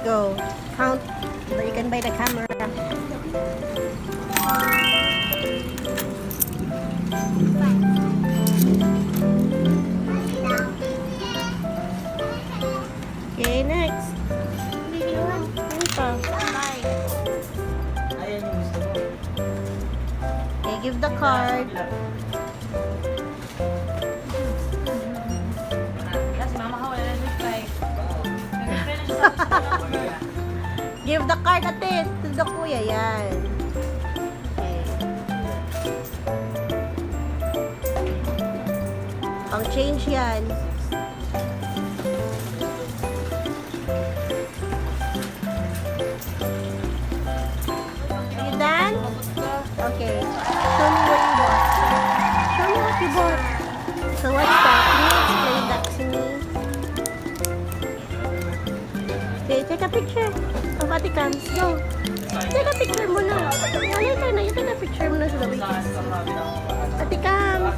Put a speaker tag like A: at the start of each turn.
A: Go. Count. You can buy the camera. Okay, next. Ano pa? Okay, give the card. Give the card ate to the kuya. Yan. Okay. Pang change yan. Are you done? Okay. Show me what you bought. Show me what you bought. So what's that? Can you explain that to me? Okay, take a picture of Ate Cams. Go. Take a picture muna. Wala ka na. You take a picture muna sa the weekend. Ate Cams.